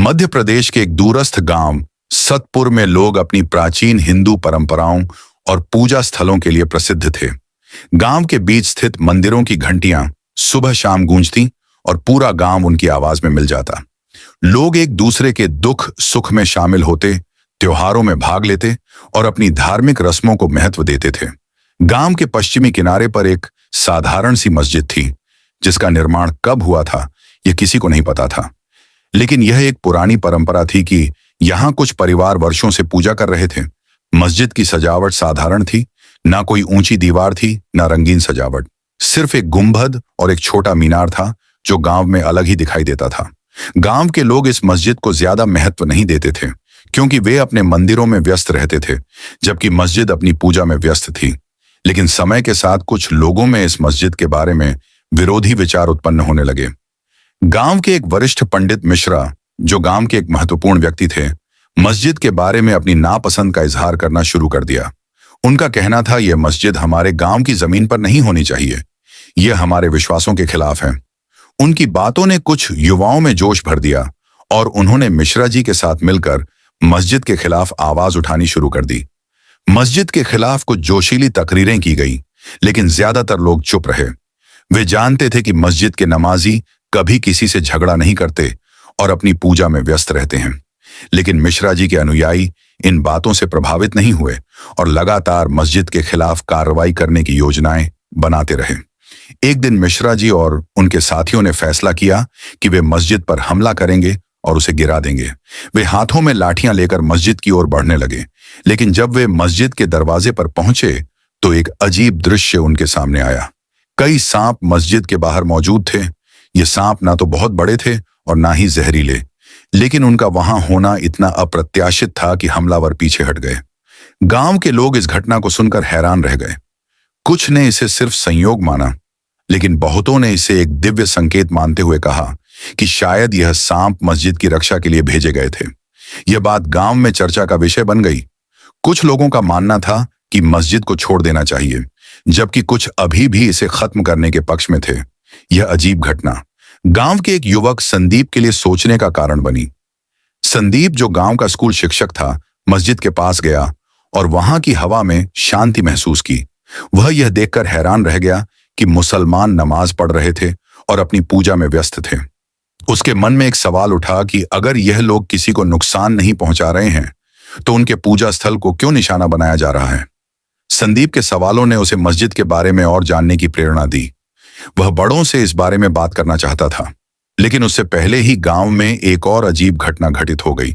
मध्य प्रदेश के एक दूरस्थ गांव सतपुर में लोग अपनी प्राचीन हिंदू परंपराओं और पूजा स्थलों के लिए प्रसिद्ध थे। गांव के बीच स्थित मंदिरों की घंटियां सुबह शाम गूंजती और पूरा गांव उनकी आवाज में मिल जाता। लोग एक दूसरे के दुख सुख में शामिल होते, त्योहारों में भाग लेते और अपनी धार्मिक रस्मों को महत्व देते थे। गांव के पश्चिमी किनारे पर एक साधारण सी मस्जिद थी, जिसका निर्माण कब हुआ था यह किसी को नहीं पता था। लेकिन यह एक पुरानी परंपरा थी कि यहां कुछ परिवार वर्षों से पूजा कर रहे थे। मस्जिद की सजावट साधारण थी, ना कोई ऊंची दीवार थी, ना रंगीन सजावट। सिर्फ एक गुंबद और एक छोटा मीनार था जो गांव में अलग ही दिखाई देता था। गांव के लोग इस मस्जिद को ज्यादा महत्व नहीं देते थे, क्योंकि वे अपने मंदिरों में व्यस्त रहते थे, जबकि मस्जिद अपनी पूजा में व्यस्त थी। लेकिन समय के साथ कुछ लोगों में इस मस्जिद के बारे में विरोधी विचार उत्पन्न होने लगे। गांव के एक वरिष्ठ पंडित मिश्रा, जो गांव के एक महत्वपूर्ण व्यक्ति थे, मस्जिद के बारे में अपनी नापसंद का इजहार करना शुरू कर दिया। उनका कहना था, यह मस्जिद हमारे गांव की जमीन पर नहीं होनी चाहिए, यह हमारे विश्वासों के खिलाफ है। उनकी बातों ने कुछ युवाओं में जोश भर दिया और उन्होंने मिश्रा जी के साथ मिलकर मस्जिद के खिलाफ आवाज उठानी शुरू कर दी। मस्जिद के खिलाफ कुछ जोशीली तकरीरें की गई, लेकिन ज्यादातर लोग चुप रहे। वे जानते थे कि मस्जिद के नमाजी कभी किसी से झगड़ा नहीं करते और अपनी पूजा में व्यस्त रहते हैं। लेकिन मिश्रा जी के अनुयायी इन बातों से प्रभावित नहीं हुए और लगातार मस्जिद के खिलाफ कार्रवाई करने की योजनाएं बनाते रहे। एक दिन मिश्रा जी और उनके साथियों ने फैसला किया कि वे मस्जिद पर हमला करेंगे और उसे गिरा देंगे। वे हाथों में लाठियां लेकर मस्जिद की ओर बढ़ने लगे, लेकिन जब वे मस्जिद के दरवाजे पर पहुंचे तो एक अजीब दृश्य उनके सामने आया। कई सांप मस्जिद के बाहर मौजूद थे। ये सांप ना तो बहुत बड़े थे और ना ही जहरीले, लेकिन उनका वहां होना इतना अप्रत्याशित था कि हमलावर पीछे हट गए। गांव के लोग इस घटना को सुनकर हैरान रह गए। कुछ ने इसे सिर्फ संयोग माना, लेकिन बहुतों ने इसे एक दिव्य संकेत मानते हुए कहा कि शायद यह सांप मस्जिद की रक्षा के लिए भेजे गए थे। यह बात गांव में चर्चा का विषय बन गई। कुछ लोगों का मानना था कि मस्जिद को छोड़ देना चाहिए, जबकि कुछ अभी भी इसे खत्म करने के पक्ष में थे। यह अजीब घटना गांव के एक युवक संदीप के लिए सोचने का कारण बनी। संदीप, जो गांव का स्कूल शिक्षक था, मस्जिद के पास गया और वहां की हवा में शांति महसूस की। वह यह देखकर हैरान रह गया कि मुसलमान नमाज पढ़ रहे थे और अपनी पूजा में व्यस्त थे। उसके मन में एक सवाल उठा कि अगर यह लोग किसी को नुकसान नहीं पहुंचा रहे हैं, तो उनके पूजा स्थल को क्यों निशाना बनाया जा रहा है। संदीप के सवालों ने उसे मस्जिद के बारे में और जानने की प्रेरणा दी। वह बड़ों से इस बारे में बात करना चाहता था, लेकिन उससे पहले ही गांव में एक और अजीब घटना घटित हो गई।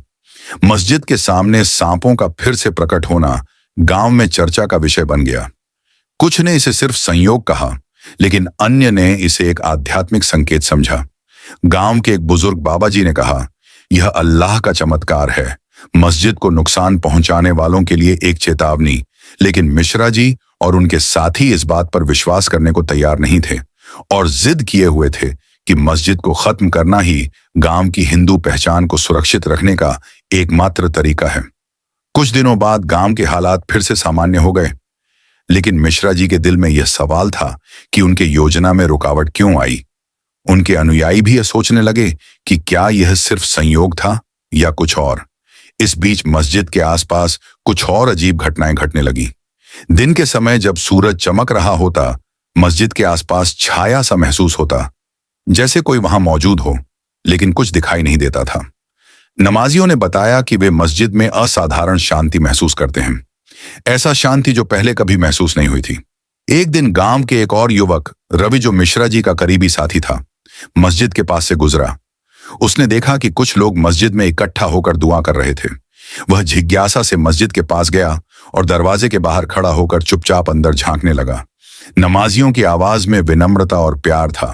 मस्जिद के सामने सांपों का फिर से प्रकट होना गांव में चर्चा का विषय बन गया। कुछ ने इसे सिर्फ संयोग कहा, लेकिन अन्य ने इसे एक आध्यात्मिक संकेत समझा। गांव के एक बुजुर्ग बाबा जी ने कहा, यह अल्लाह का चमत्कार है, मस्जिद को नुकसान पहुंचाने वालों के लिए एक चेतावनी। लेकिन मिश्रा जी और उनके साथी इस बात पर विश्वास करने को तैयार नहीं थे और जिद किए हुए थे कि मस्जिद को खत्म करना ही गांव की हिंदू पहचान को सुरक्षित रखने का एकमात्र तरीका है। कुछ दिनों बाद गांव के हालात फिर से सामान्य हो गए, लेकिन मिश्रा जी के दिल में यह सवाल था कि उनके योजना में रुकावट क्यों आई। उनके अनुयायी भी यह सोचने लगे कि क्या यह सिर्फ संयोग था या कुछ और। इस बीच मस्जिद के आसपास कुछ और अजीब घटनाएं घटने लगी। दिन के समय जब सूरज चमक रहा होता, मस्जिद के आसपास छाया सा महसूस होता, जैसे कोई वहां मौजूद हो, लेकिन कुछ दिखाई नहीं देता था। नमाजियों ने बताया कि वे मस्जिद में असाधारण शांति महसूस करते हैं, ऐसा शांति जो पहले कभी महसूस नहीं हुई थी। एक दिन गांव के एक और युवक रवि, जो मिश्रा जी का करीबी साथी था, मस्जिद के पास से गुजरा। उसने देखा कि कुछ लोग मस्जिद में इकट्ठा होकर दुआ कर रहे थे। वह जिज्ञासा से मस्जिद के पास गया और दरवाजे के बाहर खड़ा होकर चुपचाप अंदर झांकने लगा। नमाजियों की आवाज में विनम्रता और प्यार था।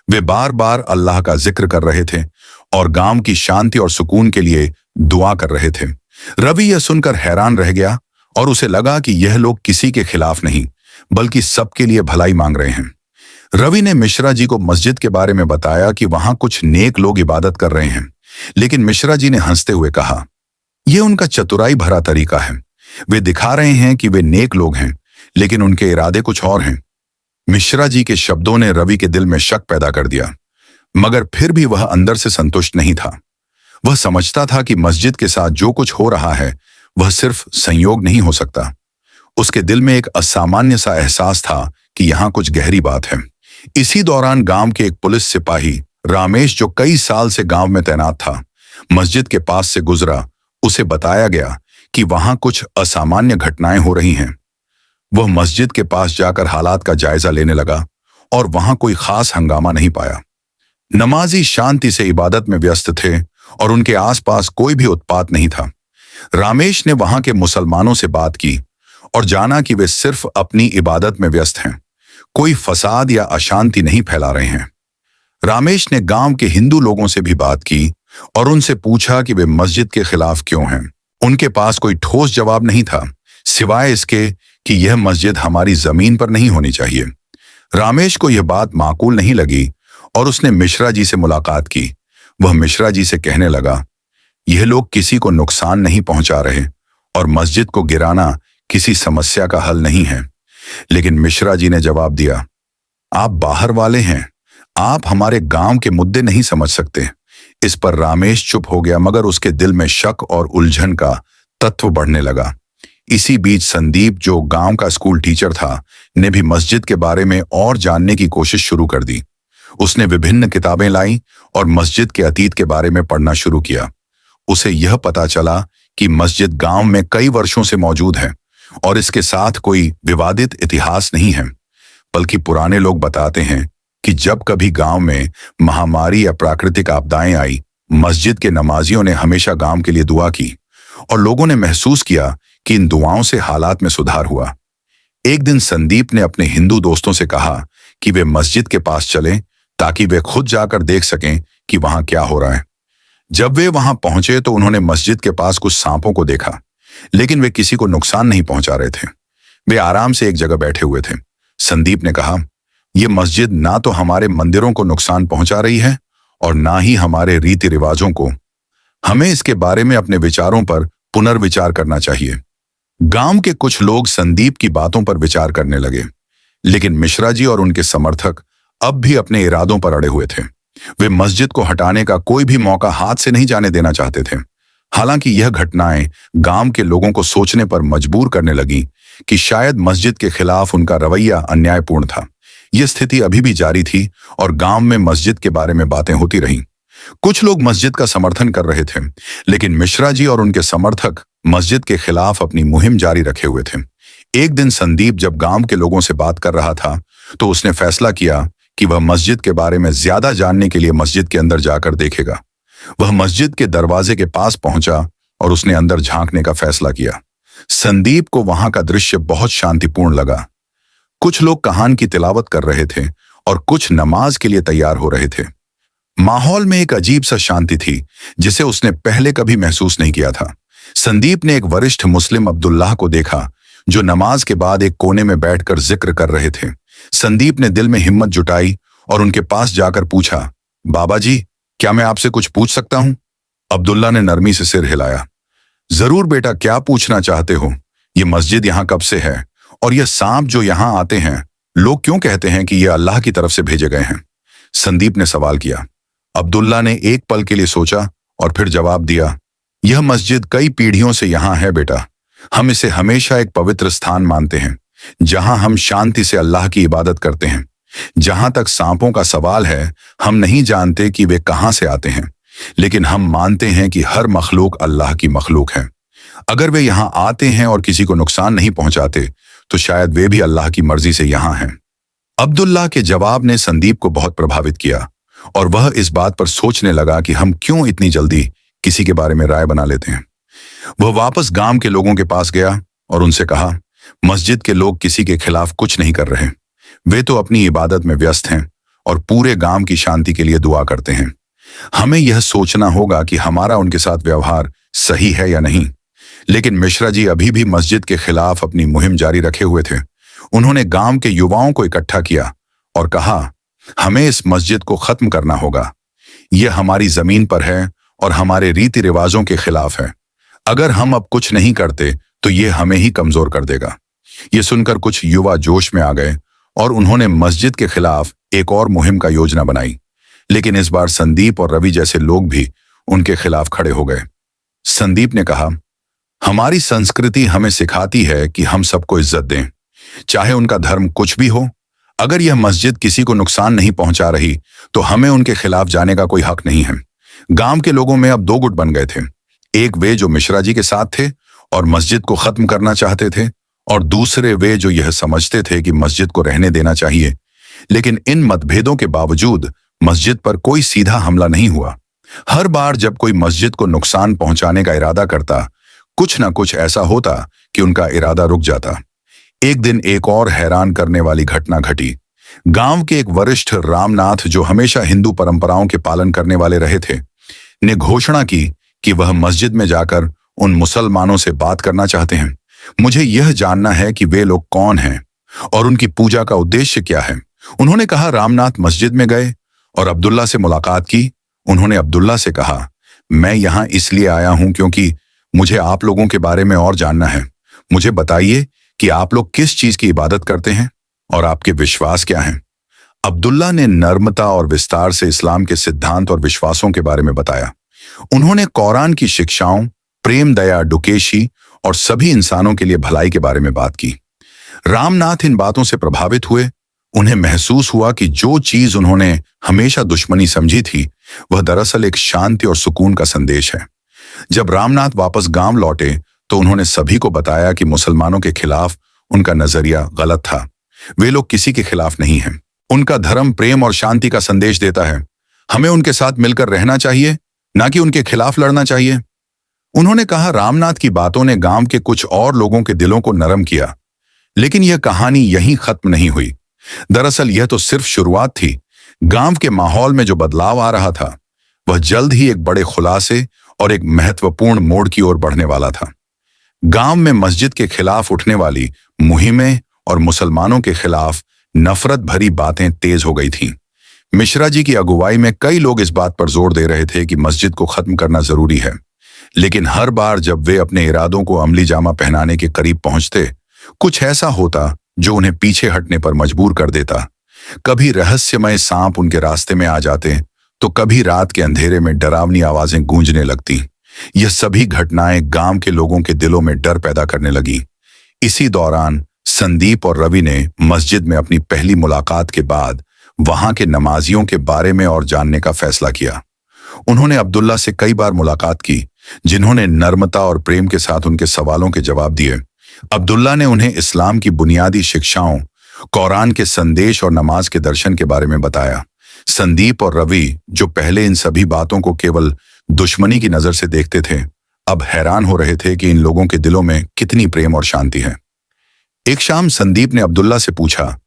वे बार बार अल्लाह का जिक्र कर रहे थे और गांव की शांति और सुकून के लिए दुआ कर रहे थे। रवि यह सुनकर हैरान रह गया और उसे लगा कि यह लोग किसी के खिलाफ नहीं, बल्कि सबके लिए भलाई मांग रहे हैं। रवि ने मिश्रा जी को मस्जिद के बारे में बताया कि वहां कुछ नेक लोग इबादत कर रहे हैं, लेकिन मिश्रा जी ने हंसते हुए कहा, यह उनका चतुराई भरा तरीका है। वे दिखा रहे हैं कि वे नेक लोग हैं, लेकिन उनके इरादे कुछ और हैं। मिश्रा जी के शब्दों ने रवि के दिल में शक पैदा कर दिया, मगर फिर भी वह अंदर से संतुष्ट नहीं था। वह समझता था कि मस्जिद के साथ जो कुछ हो रहा है वह सिर्फ संयोग नहीं हो सकता। उसके दिल में एक असामान्य सा एहसास था कि यहाँ कुछ गहरी बात है। इसी दौरान गांव के एक पुलिस सिपाही रामेश, जो कई साल से गांव में तैनात था, मस्जिद के पास से गुजरा। उसे बताया गया कि वहां कुछ असामान्य घटनाएं हो रही हैं। वह मस्जिद के पास जाकर हालात का जायजा लेने लगा और वहां कोई खास हंगामा नहीं पाया। नमाजी शांति से इबादत में व्यस्त थे और उनके आसपास कोई भी उत्पात नहीं था। रामेश ने वहां के मुसलमानों से बात की और जाना कि वे सिर्फ अपनी इबादत में व्यस्त हैं, कोई फसाद या अशांति नहीं फैला रहे हैं। रामेश ने गांव के हिंदू लोगों से भी बात की और उनसे पूछा कि वे मस्जिद के खिलाफ क्यों हैं। उनके पास कोई ठोस जवाब नहीं था, सिवाय इसके कि यह मस्जिद हमारी जमीन पर नहीं होनी चाहिए। रामेश को यह बात माकूल नहीं लगी और उसने मिश्रा जी से मुलाकात की। वह मिश्रा जी से कहने लगा, यह लोग किसी को नुकसान नहीं पहुंचा रहे और मस्जिद को गिराना किसी समस्या का हल नहीं है। लेकिन मिश्रा जी ने जवाब दिया, आप बाहर वाले हैं, आप हमारे गांव के मुद्दे नहीं समझ सकते। इस पर रामेश चुप हो गया, मगर उसके दिल में शक और उलझन का तत्व बढ़ने लगा। इसी बीच संदीप, जो गांव का स्कूल टीचर था, ने भी मस्जिद के बारे में और जानने की कोशिश शुरू कर दी। उसने विभिन्न किताबें लाई और मस्जिद के अतीत के बारे में पढ़ना शुरू किया। उसे यह पता चला कि मस्जिद गांव में कई वर्षों से मौजूद है और इसके साथ कोई विवादित इतिहास नहीं है। बल्कि पुराने लोग बताते हैं कि जब कभी गांव में महामारी या प्राकृतिक आपदाएं आई, मस्जिद के नमाजियों ने हमेशा गांव के लिए दुआ की और लोगों ने महसूस किया कि इन दुआओं से हालात में सुधार हुआ। एक दिन संदीप ने अपने हिंदू दोस्तों से कहा कि वे मस्जिद के पास चलें ताकि वे खुद जाकर देख सकें कि वहां क्या हो रहा है। जब वे वहां पहुंचे तो उन्होंने मस्जिद के पास कुछ सांपों को देखा, लेकिन वे किसी को नुकसान नहीं पहुंचा रहे थे। वे आराम से एक जगह बैठे हुए थे। संदीप ने कहा, यह मस्जिद ना तो हमारे मंदिरों को नुकसान पहुंचा रही है और ना ही हमारे रीति रिवाजों को। हमें इसके बारे में अपने विचारों पर पुनर्विचार करना चाहिए। गांव के कुछ लोग संदीप की बातों पर विचार करने लगे, लेकिन मिश्रा जी और उनके समर्थक अब भी अपने इरादों पर अड़े हुए थे। वे मस्जिद को हटाने का कोई भी मौका हाथ से नहीं जाने देना चाहते थे। हालांकि यह घटनाएं गांव के लोगों को सोचने पर मजबूर करने लगी कि शायद मस्जिद के खिलाफ उनका रवैया अन्यायपूर्ण था। यह स्थिति अभी भी जारी थी और गांव में मस्जिद के बारे में बातें होती रहीं। कुछ लोग मस्जिद का समर्थन कर रहे थे, लेकिन मिश्रा जी और उनके समर्थक मस्जिद के खिलाफ अपनी मुहिम जारी रखे हुए थे। एक दिन संदीप जब गांव के लोगों से बात कर रहा था तो उसने फैसला किया कि वह मस्जिद के बारे में ज्यादा जानने के लिए मस्जिद के अंदर जाकर देखेगा। वह मस्जिद के दरवाजे के पास पहुंचा और उसने अंदर झांकने का फैसला किया। संदीप को वहां का दृश्य बहुत शांतिपूर्ण लगा। कुछ लोग कहान की तिलावत कर रहे थे और कुछ नमाज के लिए तैयार हो रहे थे। माहौल में एक अजीब सा शांति थी जिसे उसने पहले कभी महसूस नहीं किया था। संदीप ने एक वरिष्ठ मुस्लिम अब्दुल्लाह को देखा जो नमाज के बाद एक कोने में बैठकर जिक्र कर रहे थे। संदीप ने दिल में हिम्मत जुटाई और उनके पास जाकर पूछा, बाबा जी, क्या मैं आपसे कुछ पूछ सकता हूं? अब्दुल्ला ने नरमी से सिर हिलाया। जरूर बेटा, क्या पूछना चाहते हो? ये मस्जिद यहाँ कब से है और ये सांप जो यहाँ आते हैं, लोग क्यों कहते हैं कि ये अल्लाह की तरफ से भेजे गए हैं? संदीप ने सवाल किया। अब्दुल्ला ने एक पल के लिए सोचा और फिर जवाब दिया, यह मस्जिद कई पीढ़ियों से यहाँ है बेटा। हम इसे हमेशा एक पवित्र स्थान मानते हैं जहां हम शांति से अल्लाह की इबादत करते हैं। जहां तक सांपों का सवाल है, हम नहीं जानते कि वे कहां से आते हैं, लेकिन हम मानते हैं कि हर मखलूक अल्लाह की मखलूक है। अगर वे यहां आते हैं और किसी को नुकसान नहीं पहुंचाते तो शायद वे भी अल्लाह की मर्जी से यहां हैं। अब्दुल्ला के जवाब ने संदीप को बहुत प्रभावित किया और वह इस बात पर सोचने लगा कि हम क्यों इतनी जल्दी किसी के बारे में राय बना लेते हैं। वह वापस गांव के लोगों के पास गया और उनसे कहा, मस्जिद के लोग किसी के खिलाफ कुछ नहीं कर रहे। वे तो अपनी इबादत में व्यस्त हैं और पूरे गांव की शांति के लिए दुआ करते हैं। हमें यह सोचना होगा कि हमारा उनके साथ व्यवहार सही है या नहीं। लेकिन मिश्रा जी अभी भी मस्जिद के खिलाफ अपनी मुहिम जारी रखे हुए थे। उन्होंने गांव के युवाओं को इकट्ठा किया और कहा, हमें इस मस्जिद को खत्म करना होगा। यह हमारी जमीन पर है और हमारे रीति रिवाजों के खिलाफ है। अगर हम अब कुछ नहीं करते तो यह हमें ही कमजोर कर देगा। यह सुनकर कुछ युवा जोश में आ गए और उन्होंने मस्जिद के खिलाफ एक और मुहिम का योजना बनाई। लेकिन इस बार संदीप और रवि जैसे लोग भी उनके खिलाफ खड़े हो गए। संदीप ने कहा, हमारी संस्कृति हमें सिखाती है कि हम सबको इज्जत दें, चाहे उनका धर्म कुछ भी हो। अगर यह मस्जिद किसी को नुकसान नहीं पहुंचा रही तो हमें उनके खिलाफ जाने का कोई हक नहीं है। गांव के लोगों में अब दो गुट बन गए थे। एक वे जो मिश्रा जी के साथ थे और मस्जिद को खत्म करना चाहते थे, और दूसरे वे जो यह समझते थे कि मस्जिद को रहने देना चाहिए। लेकिन इन मतभेदों के बावजूद मस्जिद पर कोई सीधा हमला नहीं हुआ। हर बार जब कोई मस्जिद को नुकसान पहुंचाने का इरादा करता, कुछ ना कुछ ऐसा होता कि उनका इरादा रुक जाता। एक दिन एक और हैरान करने वाली घटना घटी। गांव के एक वरिष्ठ रामनाथ, जो हमेशा हिंदू परंपराओं के पालन करने वाले रहे थे, ने घोषणा की कि वह मस्जिद में जाकर उन मुसलमानों से बात करना चाहते हैं। मुझे यह जानना है कि वे लोग कौन हैं और उनकी पूजा का उद्देश्य क्या है। उन्होंने कहा। रामनाथ मस्जिद में गए और अब्दुल्ला से मुलाकात की। उन्होंने अब्दुल्ला से कहा, मैं यहां इसलिए आया हूं क्योंकि मुझे आप लोगों के बारे में और जानना है। मुझे बताइए कि आप लोग किस चीज की इबादत करते हैं और आपके विश्वास क्या हैं। अब्दुल्ला ने नर्मता और विस्तार से इस्लाम के सिद्धांत और विश्वासों के बारे में बताया। उन्होंने कुरान की शिक्षाओं, प्रेम, दया, डुकेशी और सभी इंसानों के लिए भलाई के बारे में बात की। रामनाथ इन बातों से प्रभावित हुए। उन्हें महसूस हुआ कि जो चीज उन्होंने हमेशा दुश्मनी समझी थी, वह दरअसल एक शांति और सुकून का संदेश है। जब रामनाथ वापस गांव लौटे तो उन्होंने सभी को बताया कि मुसलमानों के खिलाफ उनका नजरिया गलत था। वे लोग किसी के खिलाफ नहीं हैं। उनका धर्म प्रेम और शांति का संदेश देता है। हमें उनके साथ मिलकर रहना चाहिए, ना कि उनके खिलाफ लड़ना चाहिए। उन्होंने कहा। रामनाथ की बातों ने गांव के कुछ और लोगों के दिलों को नरम किया। लेकिन यह कहानी यहीं खत्म नहीं हुई। दरअसल यह तो सिर्फ शुरुआत थी। गांव के माहौल में जो बदलाव आ रहा था, वह जल्द ही एक बड़े खुलासे और एक महत्वपूर्ण मोड़ की ओर बढ़ने वाला था। गांव में मस्जिद के खिलाफ उठने वाली मुहिमें और मुसलमानों के खिलाफ नफरत भरी बातें तेज हो गई थीं। मिश्रा जी की अगुवाई में कई लोग इस बात पर जोर दे रहे थे कि मस्जिद को खत्म करना जरूरी है। लेकिन हर बार जब वे अपने इरादों को अमली जामा पहनाने के करीब पहुंचते, कुछ ऐसा होता जो उन्हें पीछे हटने पर मजबूर कर देता। कभी रहस्यमय सांप उनके रास्ते में आ जाते, तो कभी रात के अंधेरे में डरावनी आवाजें गूंजने लगती। यह सभी घटनाएं गांव के लोगों के दिलों में डर पैदा करने लगी। इसी दौरान संदीप और रवि ने मस्जिद में अपनी पहली मुलाकात के बाद वहां के नमाजियों के बारे में और जानने का फैसला किया। उन्होंने अब्दुल्ला से कई बार मुलाकात की, जिन्होंने नर्मता और प्रेम के साथ उनके सवालों के जवाब दिए। अब्दुल्ला ने उन्हें इस्लाम की बुनियादी शिक्षाओं, कुरान के संदेश और नमाज के दर्शन के बारे में बताया। संदीप और रवि, जो पहले इन सभी बातों को केवल दुश्मनी की नजर से देखते थे, अब हैरान हो रहे थे कि इन लोगों के दिलों में कितनी प्रेम और शांति है। एक शाम संदीप ने अब्दुल्ला से पूछा,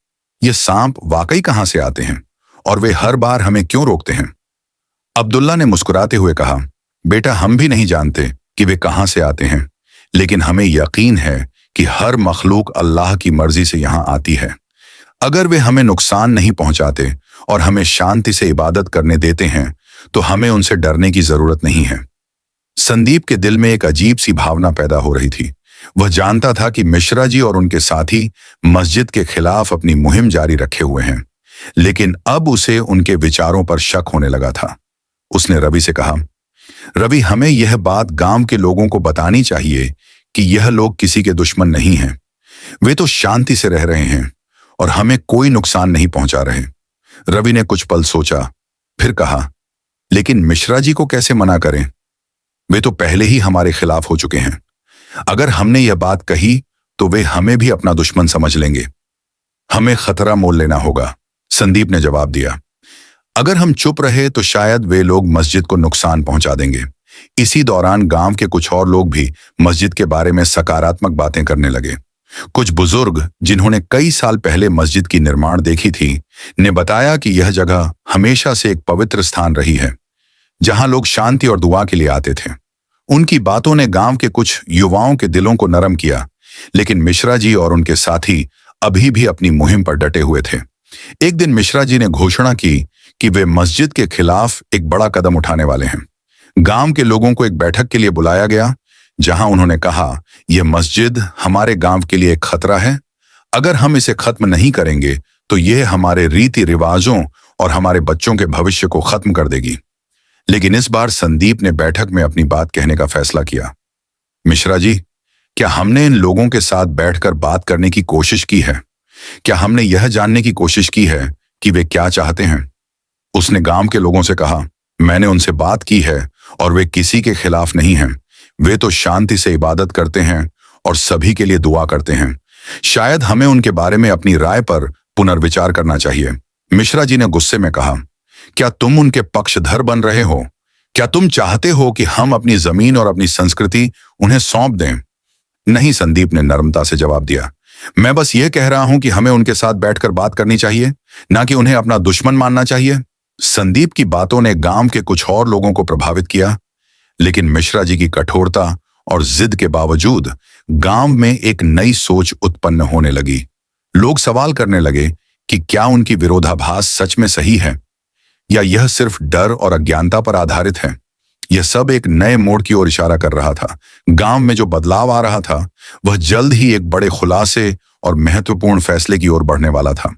ये सांप वाकई कहां से आते हैं और वे हर बार हमें क्यों रोकते हैं? अब्दुल्ला ने मुस्कुराते हुए कहा, बेटा, हम भी नहीं जानते कि वे कहां से आते हैं, लेकिन हमें यकीन है कि हर मखलूक अल्लाह की मर्जी से यहां आती है। अगर वे हमें नुकसान नहीं पहुंचाते और हमें शांति से इबादत करने देते हैं, तो हमें उनसे डरने की जरूरत नहीं है। संदीप के दिल में एक अजीब सी भावना पैदा हो रही थी। वह जानता था कि मिश्रा जी और उनके साथी मस्जिद के खिलाफ अपनी मुहिम जारी रखे हुए हैं, लेकिन अब उसे उनके विचारों पर शक होने लगा था। उसने रवि से कहा, रवि, हमें यह बात गांव के लोगों को बतानी चाहिए कि यह लोग किसी के दुश्मन नहीं हैं। वे तो शांति से रह रहे हैं और हमें कोई नुकसान नहीं पहुंचा रहे। रवि ने कुछ पल सोचा, फिर कहा, लेकिन मिश्रा जी को कैसे मना करें? वे तो पहले ही हमारे खिलाफ हो चुके हैं। अगर हमने यह बात कही तो वे हमें भी अपना दुश्मन समझ लेंगे। हमें खतरा मोल लेना होगा, संदीप ने जवाब दिया। अगर हम चुप रहे तो शायद वे लोग मस्जिद को नुकसान पहुंचा देंगे। इसी दौरान गांव के कुछ और लोग भी मस्जिद के बारे में सकारात्मक बातें करने लगे। कुछ बुजुर्ग, जिन्होंने कई साल पहले मस्जिद की निर्माण देखी थी, ने बताया कि यह जगह हमेशा से एक पवित्र स्थान रही है, जहां लोग शांति और दुआ के लिए आते थे। उनकी बातों ने गांव के कुछ युवाओं के दिलों को नरम किया, लेकिन मिश्रा जी और उनके साथी अभी भी अपनी मुहिम पर डटे हुए थे। एक दिन मिश्रा जी ने घोषणा की कि वे मस्जिद के खिलाफ एक बड़ा कदम उठाने वाले हैं। गांव के लोगों को एक बैठक के लिए बुलाया गया, जहां उन्होंने कहा, यह मस्जिद हमारे गांव के लिए एक खतरा है। अगर हम इसे खत्म नहीं करेंगे तो यह हमारे रीति रिवाजों और हमारे बच्चों के भविष्य को खत्म कर देगी। लेकिन इस बार संदीप ने बैठक में अपनी बात कहने का फैसला किया। मिश्रा जी, क्या हमने इन लोगों के साथ बैठकर बात करने की कोशिश की है? क्या हमने यह जानने की कोशिश की है कि वे क्या चाहते हैं? उसने गांव के लोगों से कहा, मैंने उनसे बात की है और वे किसी के खिलाफ नहीं हैं। वे तो शांति से इबादत करते हैं और सभी के लिए दुआ करते हैं। शायद हमें उनके बारे में अपनी राय पर पुनर्विचार करना चाहिए। मिश्रा जी ने गुस्से में कहा, क्या तुम उनके पक्षधर बन रहे हो? क्या तुम चाहते हो कि हम अपनी जमीन और अपनी संस्कृति उन्हें सौंप दें? नहीं, संदीप ने नम्रता से जवाब दिया। मैं बस ये कह रहा हूं कि हमें उनके साथ बैठकर बात करनी चाहिए, ना कि उन्हें अपना दुश्मन मानना चाहिए। संदीप की बातों ने गांव के कुछ और लोगों को प्रभावित किया, लेकिन मिश्रा जी की कठोरता और जिद के बावजूद गांव में एक नई सोच उत्पन्न होने लगी। लोग सवाल करने लगे कि क्या उनकी विरोधाभास सच में सही है या यह सिर्फ डर और अज्ञानता पर आधारित है। यह सब एक नए मोड़ की ओर इशारा कर रहा था। गांव में जो बदलाव आ रहा था वह जल्द ही एक बड़े खुलासे और महत्वपूर्ण फैसले की ओर बढ़ने वाला था।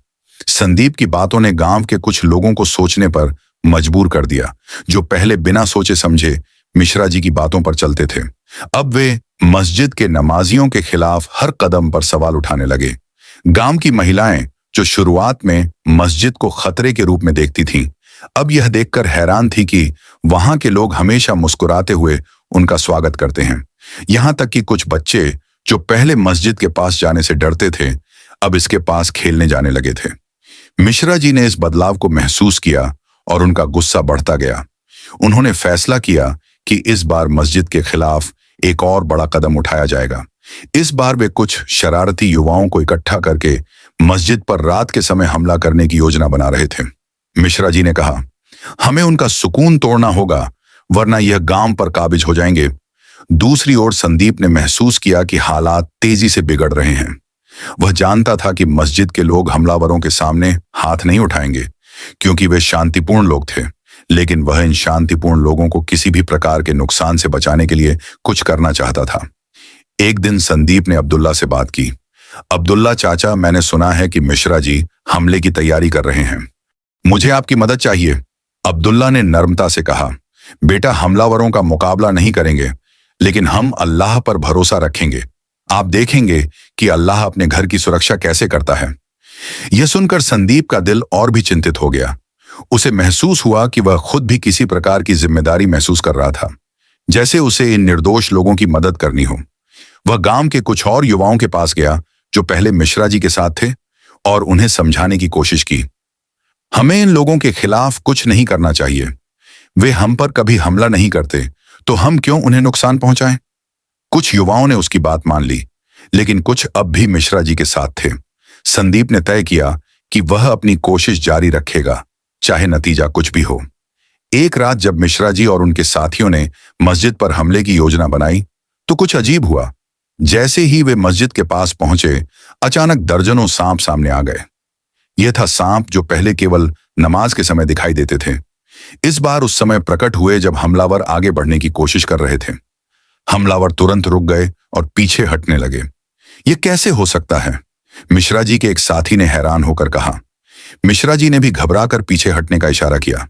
संदीप की बातों ने गांव के कुछ लोगों को सोचने पर मजबूर कर दिया, जो पहले बिना सोचे समझे मिश्रा जी की बातों पर चलते थे। अब वे मस्जिद के नमाजियों के खिलाफ हर कदम पर सवाल उठाने लगे। गांव की महिलाएं, जो शुरुआत में मस्जिद को खतरे के रूप में देखती थीं, अब यह देखकर हैरान थी कि वहां के लोग हमेशा मुस्कुराते हुए उनका स्वागत करते हैं। यहां तक कि कुछ बच्चे, जो पहले मस्जिद के पास जाने से डरते थे, अब इसके पास खेलने जाने लगे थे। मिश्रा जी ने इस बदलाव को महसूस किया और उनका गुस्सा बढ़ता गया। उन्होंने फैसला किया कि इस बार मस्जिद के खिलाफ एक और बड़ा कदम उठाया जाएगा। इस बार वे कुछ शरारती युवाओं को इकट्ठा करके मस्जिद पर रात के समय हमला करने की योजना बना रहे थे। मिश्रा जी ने कहा, हमें उनका सुकून तोड़ना होगा, वरना यह गांव पर काबिज हो जाएंगे। दूसरी ओर संदीप ने महसूस किया कि हालात तेजी से बिगड़ रहे हैं। वह जानता था कि मस्जिद के लोग हमलावरों के सामने हाथ नहीं उठाएंगे, क्योंकि वे शांतिपूर्ण लोग थे, लेकिन वह इन शांतिपूर्ण लोगों को किसी भी प्रकार के नुकसान से बचाने के लिए कुछ करना चाहता था। एक दिन संदीप ने अब्दुल्ला से बात की। अब्दुल्ला चाचा, मैंने सुना है कि मिश्रा जी हमले की तैयारी कर रहे हैं। मुझे आपकी मदद चाहिए। अब्दुल्ला ने नर्मता से कहा, बेटा, हमलावरों का मुकाबला नहीं करेंगे, लेकिन हम अल्लाह पर भरोसा रखेंगे। आप देखेंगे कि अल्लाह अपने घर की सुरक्षा कैसे करता है। यह सुनकर संदीप का दिल और भी चिंतित हो गया। उसे महसूस हुआ कि वह खुद भी किसी प्रकार की जिम्मेदारी महसूस कर रहा था, जैसे उसे इन निर्दोष लोगों की मदद करनी हो। वह गांव के कुछ और युवाओं के पास गया जो पहले मिश्रा जी के साथ थे, और उन्हें समझाने की कोशिश की। हमें इन लोगों के खिलाफ कुछ नहीं करना चाहिए। वे हम पर कभी हमला नहीं करते, तो हम क्यों उन्हें नुकसान पहुंचाएं? कुछ युवाओं ने उसकी बात मान ली, लेकिन कुछ अब भी मिश्रा जी के साथ थे। संदीप ने तय किया कि वह अपनी कोशिश जारी रखेगा, चाहे नतीजा कुछ भी हो। एक रात जब मिश्रा जी और उनके साथियों ने मस्जिद पर हमले की योजना बनाई, तो कुछ अजीब हुआ। जैसे ही वे मस्जिद के पास पहुंचे, अचानक दर्जनों सांप सामने आ गए। यह था सांप जो पहले केवल नमाज के समय दिखाई देते थे। इस बार उस समय प्रकट हुए जब हमलावर आगे बढ़ने की कोशिश कर रहे थे। हमलावर तुरंत रुक गए और पीछे हटने लगे। यह कैसे हो सकता है? मिश्रा जी के एक साथी ने हैरान होकर कहा। मिश्रा जी ने भी घबराकर पीछे हटने का इशारा किया।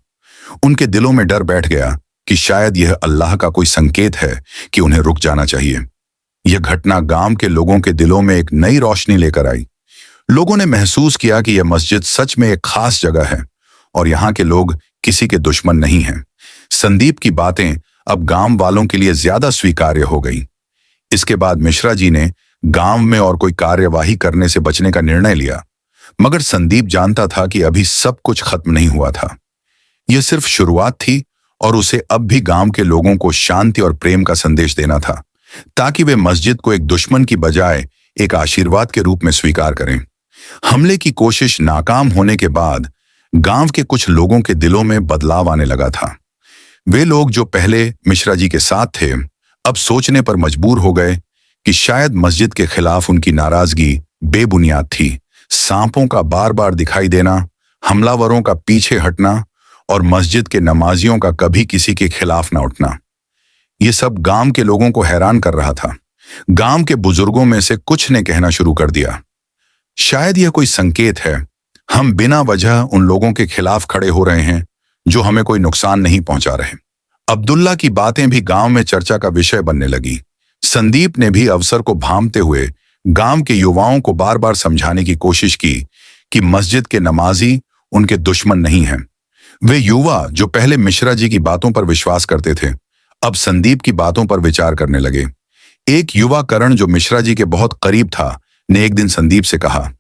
उनके दिलों में डर बैठ गया कि शायद यह अल्लाह का कोई संकेत है कि उन्हें रुक जाना चाहिए। यह घटना गांव के लोगों के दिलों में एक नई रोशनी लेकर आई। लोगों ने महसूस किया कि यह मस्जिद सच में एक खास जगह है और यहाँ के लोग किसी के दुश्मन नहीं हैं। संदीप की बातें अब गांव वालों के लिए ज्यादा स्वीकार्य हो गई। इसके बाद मिश्रा जी ने गांव में और कोई कार्यवाही करने से बचने का निर्णय लिया, मगर संदीप जानता था कि अभी सब कुछ खत्म नहीं हुआ था। यह सिर्फ शुरुआत थी और उसे अब भी गांव के लोगों को शांति और प्रेम का संदेश देना था, ताकि वे मस्जिद को एक दुश्मन की बजाय एक आशीर्वाद के रूप में स्वीकार करें। हमले की कोशिश नाकाम होने के बाद गांव के कुछ लोगों के दिलों में बदलाव आने लगा था। वे लोग जो पहले मिश्रा जी के साथ थे, अब सोचने पर मजबूर हो गए कि शायद मस्जिद के खिलाफ उनकी नाराजगी बेबुनियाद थी। सांपों का बार बार दिखाई देना, हमलावरों का पीछे हटना और मस्जिद के नमाजियों का कभी किसी के खिलाफ न उठना, ये सब गांव के लोगों को हैरान कर रहा था। गांव के बुजुर्गों में से कुछ ने कहना शुरू कर दिया, शायद यह कोई संकेत है। हम बिना वजह उन लोगों के खिलाफ खड़े हो रहे हैं जो हमें कोई नुकसान नहीं पहुंचा रहे। अब्दुल्ला की बातें भी गांव में चर्चा का विषय बनने लगी। संदीप ने भी अवसर को भांपते हुए गांव के युवाओं को बार बार समझाने की कोशिश की कि मस्जिद के नमाजी उनके दुश्मन नहीं हैं। वे युवा जो पहले मिश्रा जी की बातों पर विश्वास करते थे, अब संदीप की बातों पर विचार करने लगे। एक युवा करण जो मिश्रा जी के बहुत करीब था, ने एक दिन संदीप से कहा,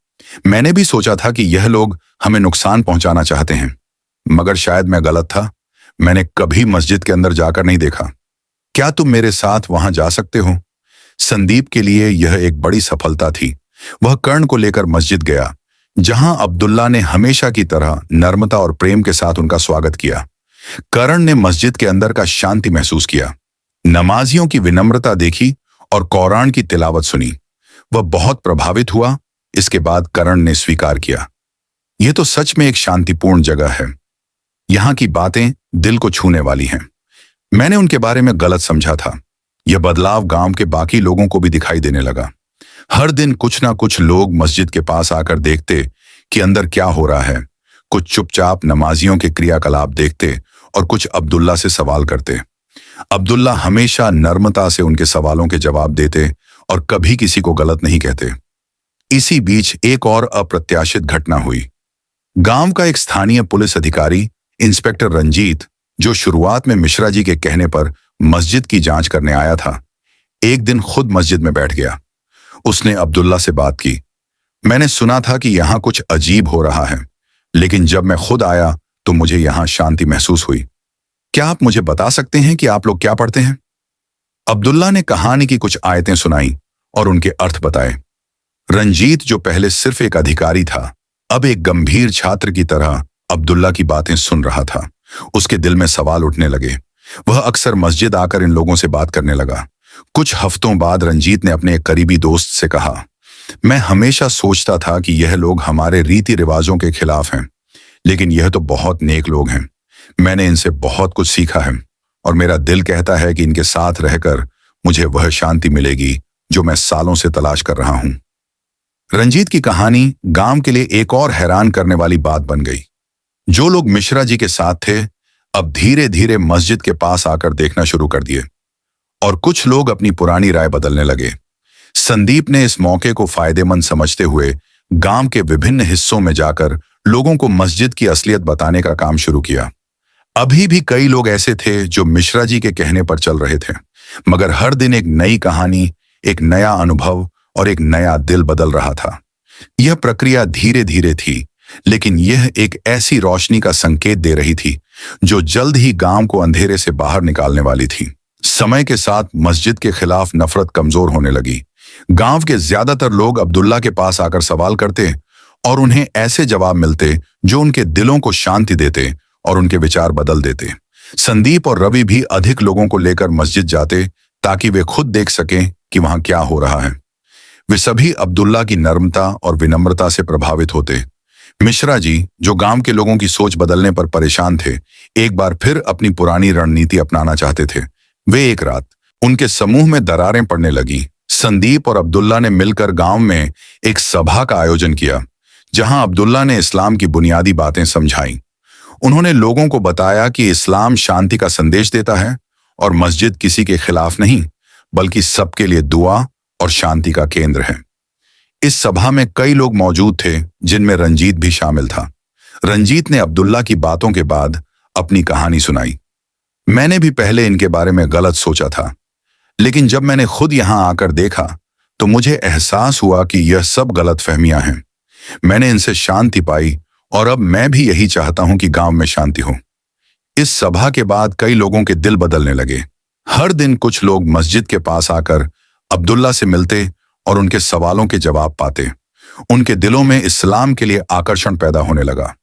मैंने भी सोचा था कि यह लोग हमें नुकसान पहुंचाना चाहते हैं, मगर शायद मैं गलत था। मैंने कभी मस्जिद के अंदर जाकर नहीं देखा। क्या तुम मेरे साथ वहां जा सकते हो? संदीप के लिए यह एक बड़ी सफलता थी। वह कर्ण को लेकर मस्जिद गया, जहां अब्दुल्ला ने हमेशा की तरह नम्रता और प्रेम के साथ उनका स्वागत किया। करण ने मस्जिद के अंदर का शांति महसूस किया, नमाजियों की विनम्रता देखी और कुरान की तिलावत सुनी। वह बहुत प्रभावित हुआ। इसके बाद करण ने स्वीकार किया, यह तो सच में एक शांतिपूर्ण जगह है। यहां की बातें दिल को छूने वाली हैं। मैंने उनके बारे में गलत समझा था। यह बदलाव गांव के बाकी लोगों को भी दिखाई देने लगा। हर दिन कुछ ना कुछ लोग मस्जिद के पास आकर देखते कि अंदर क्या हो रहा है। कुछ चुपचाप नमाजियों के क्रियाकलाप देखते और कुछ अब्दुल्ला से सवाल करते। अब्दुल्ला हमेशा नम्रता से उनके सवालों के जवाब देते और कभी किसी को गलत नहीं कहते। इसी बीच एक और अप्रत्याशित घटना हुई। गांव का एक स्थानीय पुलिस अधिकारी इंस्पेक्टर रंजीत, जो शुरुआत में मिश्रा जी के कहने पर मस्जिद की जांच करने आया था, एक दिन खुद मस्जिद में बैठ गया। उसने अब्दुल्ला से बात की, मैंने सुना था कि यहां कुछ अजीब हो रहा है, लेकिन जब मैं खुद आया तो मुझे यहां शांति महसूस हुई। क्या आप मुझे बता सकते हैं कि आप लोग क्या पढ़ते हैं? अब्दुल्ला ने कहानी की कुछ आयतें सुनाई और उनके अर्थ बताए। रंजीत, जो पहले सिर्फ एक अधिकारी था, अब एक गंभीर छात्र की तरह अब्दुल्ला की बातें सुन रहा था। उसके दिल में सवाल उठने लगे। वह अक्सर मस्जिद आकर इन लोगों से बात करने लगा। कुछ हफ्तों बाद रंजीत ने अपने एक करीबी दोस्त से कहा, मैं हमेशा सोचता था कि यह लोग हमारे रीति रिवाजों के खिलाफ हैं, लेकिन यह तो बहुत नेक लोग हैं। मैंने इनसे बहुत कुछ सीखा है और मेरा दिल कहता है कि इनके साथ रहकर मुझे वह शांति मिलेगी जो मैं सालों से तलाश कर रहा हूं। रंजीत की कहानी गांव के लिए एक और हैरान करने वाली बात बन गई। जो लोग मिश्रा जी के साथ थे, अब धीरे धीरे मस्जिद के पास आकर देखना शुरू कर दिए और कुछ लोग अपनी पुरानी राय बदलने लगे। संदीप ने इस मौके को फायदेमंद समझते हुए गांव के विभिन्न हिस्सों में जाकर लोगों को मस्जिद की असलियत बताने का काम शुरू किया। अभी भी कई लोग ऐसे थे जो मिश्रा जी के कहने पर चल रहे थे, मगर हर दिन एक नई कहानी, एक नया अनुभव और एक नया दिल बदल रहा था। यह प्रक्रिया धीरे धीरे थी, लेकिन यह एक ऐसी रोशनी का संकेत दे रही थी जो जल्द ही गांव को अंधेरे से बाहर निकालने वाली थी। समय के साथ मस्जिद के खिलाफ नफरत कमजोर होने लगी। गांव के ज्यादातर लोग अब्दुल्ला के पास आकर सवाल करते और उन्हें ऐसे जवाब मिलते जो उनके दिलों को शांति देते और उनके विचार बदल देते। संदीप और रवि भी अधिक लोगों को लेकर मस्जिद जाते ताकि वे खुद देख सकें कि वहां क्या हो रहा है। वे सभी अब्दुल्ला की नम्रता और विनम्रता से प्रभावित होते। मिश्रा जी, जो गांव के लोगों की सोच बदलने पर परेशान थे, एक बार फिर अपनी पुरानी रणनीति अपनाना चाहते थे। वे एक रात उनके समूह में दरारें पड़ने लगी। संदीप और अब्दुल्ला ने मिलकर गांव में एक सभा का आयोजन किया, जहां अब्दुल्ला ने इस्लाम की बुनियादी बातें समझाई। उन्होंने लोगों को बताया कि इस्लाम शांति का संदेश देता है और मस्जिद किसी के खिलाफ नहीं, बल्कि सबके लिए दुआ और शांति का केंद्र है। इस सभा में कई लोग मौजूद थे, जिनमें रंजीत भी शामिल था। रंजीत ने अब्दुल्ला की बातों के बाद अपनी कहानी सुनाई। मैंने भी पहले इनके बारे में गलत सोचा था, लेकिन जब मैंने खुद यहां आकर देखा तो मुझे एहसास हुआ कि यह सब गलतफहमियां हैं। मैंने इनसे शांति पाई और अब मैं भी यही चाहता हूं कि गांव में शांति हो। इस सभा के बाद कई लोगों के दिल बदलने लगे। हर दिन कुछ लोग मस्जिद के पास आकर अब्दुल्ला से मिलते और उनके सवालों के जवाब पाते। उनके दिलों में इस्लाम के लिए आकर्षण पैदा होने लगा।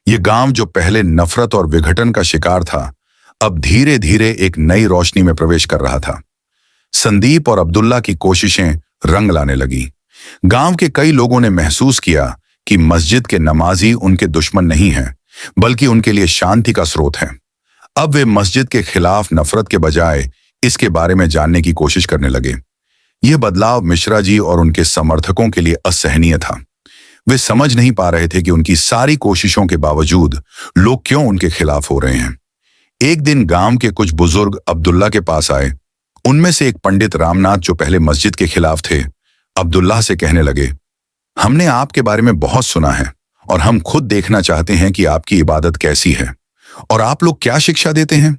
ये गांव जो पहले नफरत और विघटन का शिकार था, अब धीरे धीरे एक नई रोशनी में प्रवेश कर रहा था। संदीप और अब्दुल्ला की कोशिशें रंग लाने लगी। गांव के कई लोगों ने महसूस किया कि मस्जिद के नमाजी उनके दुश्मन नहीं हैं, बल्कि उनके लिए शांति का स्रोत हैं। अब वे मस्जिद के खिलाफ नफरत के बजाय इसके बारे में जानने की कोशिश करने लगे। यह बदलाव मिश्रा जी और उनके समर्थकों के लिए असहनीय था। वे समझ नहीं पा रहे थे कि उनकी सारी कोशिशों के बावजूद लोग क्यों उनके खिलाफ हो रहे हैं। एक दिन गांव के कुछ बुजुर्ग अब्दुल्ला के पास आए। उनमें से एक पंडित रामनाथ, जो पहले मस्जिद के खिलाफ थे, अब्दुल्ला से कहने लगे, हमने आपके बारे में बहुत सुना है और हम खुद देखना चाहते हैं कि आपकी इबादत कैसी है और आप लोग क्या शिक्षा देते हैं।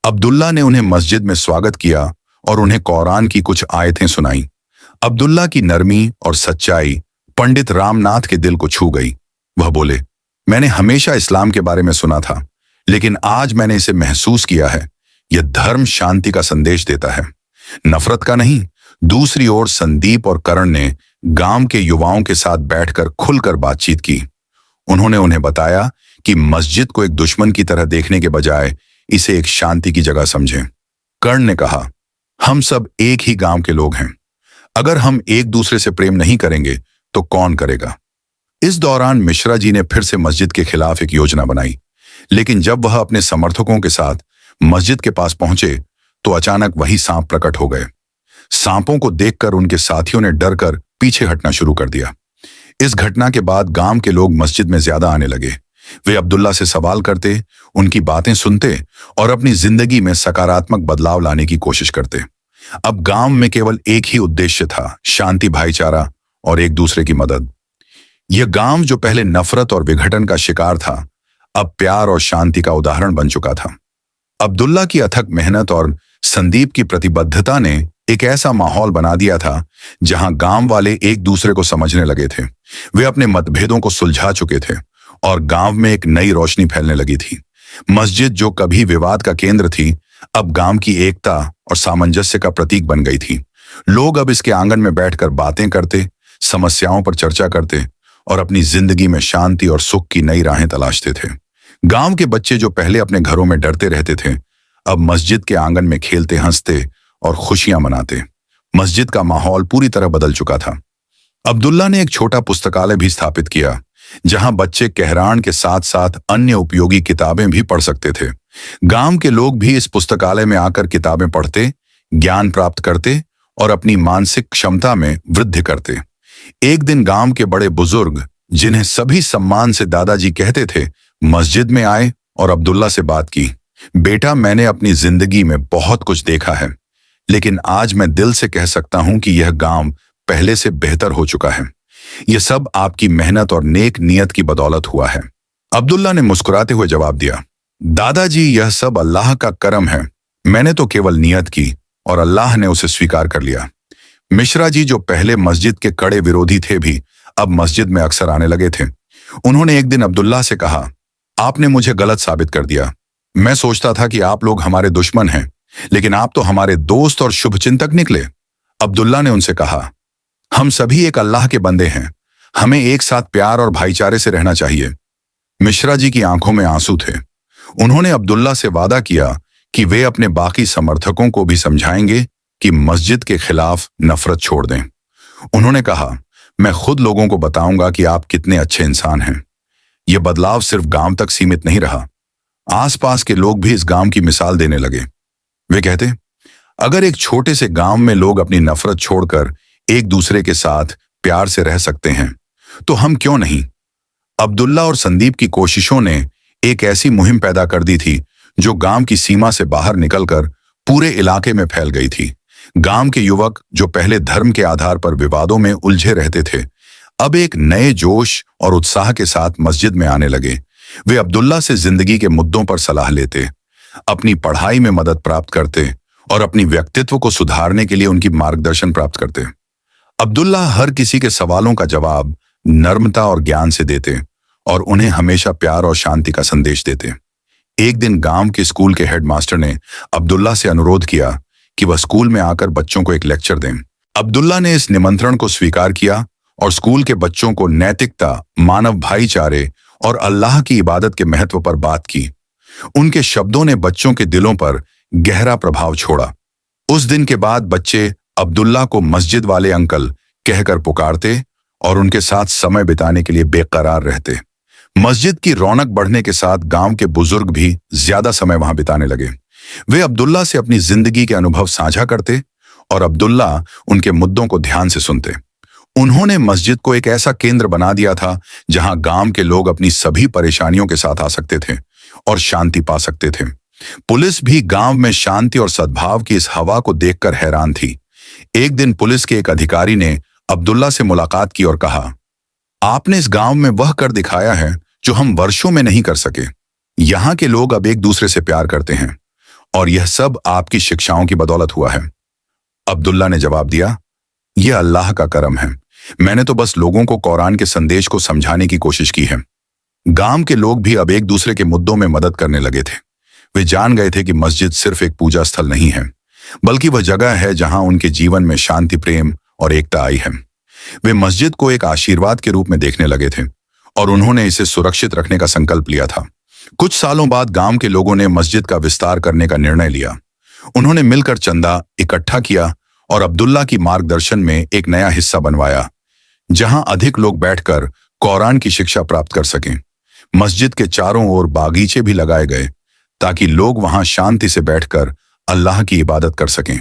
अब्दुल्ला ने उन्हें मस्जिद में स्वागत किया और उन्हें कुरान की कुछ आयतें सुनाई। अब्दुल्ला की नरमी और सच्चाई पंडित रामनाथ के दिल को छू गई। वह बोले, मैंने हमेशा इस्लाम के बारे में सुना था, लेकिन आज मैंने इसे महसूस किया है। यह धर्म शांति का संदेश देता है, नफरत का नहीं। दूसरी ओर संदीप और करण ने गांव के युवाओं के साथ बैठकर खुलकर बातचीत की। उन्होंने उन्हें बताया कि मस्जिद को एक दुश्मन की तरह देखने के बजाय इसे एक शांति की जगह समझें। कर्ण ने कहा, हम सब एक ही गांव के लोग हैं। अगर हम एक दूसरे से प्रेम नहीं करेंगे तो कौन करेगा। इस दौरान मिश्रा जी ने फिर से मस्जिद के खिलाफ एक योजना बनाई, लेकिन जब वह अपने समर्थकों के साथ मस्जिद के पास पहुंचे तो अचानक वही सांप प्रकट हो गए। सांपों को देखकर उनके साथियों ने डरकर पीछे हटना शुरू कर दिया। इस घटना के बाद गांव के लोग मस्जिद में ज्यादा आने लगे। वे अब्दुल्ला से सवाल करते, उनकी बातें सुनते और अपनी जिंदगी में सकारात्मक बदलाव लाने की कोशिश करते। अब गांव में केवल एक ही उद्देश्य था, शांति, भाईचारा और एक दूसरे की मदद। यह गांव जो पहले नफरत और विघटन का शिकार था, अब प्यार और शांति का उदाहरण बन चुका था। अब्दुल्ला की अथक मेहनत और संदीप की प्रतिबद्धता ने एक ऐसा माहौल बना दिया था जहां गांव वाले एक दूसरे को समझने लगे थे। वे अपने मतभेदों को सुलझा चुके थे और गांव में एक नई रोशनी फैलने लगी थी। मस्जिद जो कभी विवाद का केंद्र थी, अब गांव की एकता और सामंजस्य का प्रतीक बन गई थी। लोग अब इसके आंगन में बैठकर बातें करते, समस्याओं पर चर्चा करते और अपनी जिंदगी में शांति और सुख की नई राहें तलाशते थे। गांव के बच्चे जो पहले अपने घरों में डरते रहते थे, अब मस्जिद के आंगन में खेलते, हंसते और खुशियां मनाते। मस्जिद का माहौल पूरी तरह बदल चुका था। अब्दुल्ला ने एक छोटा पुस्तकालय भी स्थापित किया, जहां बच्चे कहरान के साथ साथ अन्य उपयोगी किताबें भी पढ़ सकते थे। गांव के लोग भी इस पुस्तकालय में आकर किताबें पढ़ते, ज्ञान प्राप्त करते और अपनी मानसिक क्षमता में वृद्धि करते। एक दिन गांव के बड़े बुजुर्ग, जिन्हें सभी सम्मान से दादाजी कहते थे, मस्जिद में आए और अब्दुल्ला से बात की। बेटा, मैंने अपनी जिंदगी में बहुत कुछ देखा है, लेकिन आज मैं दिल से कह सकता हूं कि यह गांव पहले से बेहतर हो चुका है। यह सब आपकी मेहनत और नेक नियत की बदौलत हुआ है। अब्दुल्ला ने मुस्कुराते हुए जवाब दिया, दादाजी, यह सब अल्लाह का करम है। मैंने तो केवल नियत की और अल्लाह ने उसे स्वीकार कर लिया। मिश्रा जी, जो पहले मस्जिद के कड़े विरोधी थे, भी अब मस्जिद में अक्सर आने लगे थे। उन्होंने एक दिन अब्दुल्ला से कहा, आपने मुझे गलत साबित कर दिया। मैं सोचता था कि आप लोग हमारे दुश्मन हैं, लेकिन आप तो हमारे दोस्त और शुभचिंतक निकले। अब्दुल्ला ने उनसे कहा, हम सभी एक अल्लाह के बंदे हैं। हमें एक साथ प्यार और भाईचारे से रहना चाहिए। मिश्रा जी की आंखों में आंसू थे। उन्होंने अब्दुल्ला से वादा किया कि वे अपने बाकी समर्थकों को भी समझाएंगे कि मस्जिद के खिलाफ नफरत छोड़ दें। उन्होंने कहा, मैं खुद लोगों को बताऊंगा कि आप कितने अच्छे इंसान हैं। यह बदलाव सिर्फ गांव तक सीमित नहीं रहा, आसपास के लोग भी इस गांव की मिसाल देने लगे। वे कहते, अगर एक छोटे से गांव में लोग अपनी नफरत छोड़कर एक दूसरे के साथ प्यार से रह सकते हैं, तो हम क्यों नहीं। अब्दुल्ला और संदीप की कोशिशों ने एक ऐसी मुहिम पैदा कर दी थी जो गांव की सीमा से बाहर निकलकर पूरे इलाके में फैल गई थी। गांव के युवक, जो पहले धर्म के आधार पर विवादों में उलझे रहते थे, अब एक नए जोश और उत्साह के साथ मस्जिद में आने लगे। वे अब्दुल्ला से जिंदगी के मुद्दों पर सलाह लेते, अपनी पढ़ाई में मदद प्राप्त करते और अपनी व्यक्तित्व को सुधारने के लिए उनकी मार्गदर्शन प्राप्त करते। अब्दुल्ला हर किसी के सवालों का जवाब नम्रता और ज्ञान से देते और उन्हें हमेशा प्यार और शांति का संदेश देते। एक दिन गांव के स्कूल के हेडमास्टर ने अब्दुल्ला से अनुरोध किया कि वह स्कूल में आकर बच्चों को एक लेक्चर दें। अब्दुल्ला ने इस निमंत्रण को स्वीकार किया और स्कूल के बच्चों को नैतिकता, मानव भाईचारे और अल्लाह की इबादत के महत्व पर बात की। उनके शब्दों ने बच्चों के दिलों पर गहरा प्रभाव छोड़ा। उस दिन के बाद बच्चे अब्दुल्ला को मस्जिद वाले अंकल कहकर पुकारते और उनके साथ समय बिताने के लिए बेकरार रहते। मस्जिद की रौनक बढ़ने के साथ गांव के बुजुर्ग भी ज्यादा समय वहां बिताने लगे। वे अब्दुल्ला से अपनी जिंदगी के अनुभव साझा करते और अब्दुल्ला उनके मुद्दों को ध्यान से सुनते। उन्होंने मस्जिद को एक ऐसा केंद्र बना दिया था जहां गांव के लोग अपनी सभी परेशानियों के साथ आ सकते थे और शांति पा सकते थे। पुलिस भी गांव में शांति और सद्भाव की इस हवा को देखकर हैरान थी। एक दिन पुलिस के एक अधिकारी ने अब्दुल्ला से मुलाकात की और कहा, आपने इस गांव में वह कर दिखाया है जो हम वर्षों में नहीं कर सके। यहाँ के लोग अब एक दूसरे से प्यार करते हैं और यह सब आपकी शिक्षाओं की बदौलत हुआ है। अब्दुल्ला ने जवाब दिया, यह अल्लाह का करम है। मैंने तो बस लोगों को कुरान के संदेश को समझाने की कोशिश की है। गांव के लोग भी अब एक दूसरे के मुद्दों में मदद करने लगे थे। वे जान गए थे कि मस्जिद सिर्फ एक पूजा स्थल नहीं है, बल्कि वह जगह है जहां उनके जीवन में शांति, प्रेम और एकता आई है। वे मस्जिद को एक आशीर्वाद के रूप में देखने लगे थे और उन्होंने इसे सुरक्षित रखने का संकल्प लिया था। कुछ सालों बाद गांव के लोगों ने मस्जिद का विस्तार करने का निर्णय लिया। उन्होंने मिलकर चंदा इकट्ठा किया और अब्दुल्ला की मार्गदर्शन में एक नया हिस्सा बनवाया, जहां अधिक लोग बैठकर कुरान की शिक्षा प्राप्त कर सकें। मस्जिद के चारों ओर बागीचे भी लगाए गए ताकि लोग वहां शांति से बैठकर अल्लाह की इबादत कर सकें।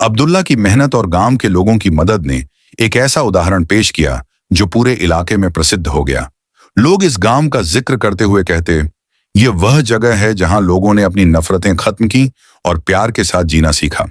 अब्दुल्ला की मेहनत और गांव के लोगों की मदद ने एक ऐसा उदाहरण पेश किया जो पूरे इलाके में प्रसिद्ध हो गया। लोग इस गांव का जिक्र करते हुए कहते, यह वह जगह है जहां लोगों ने अपनी नफरतें खत्म की और प्यार के साथ जीना सीखा।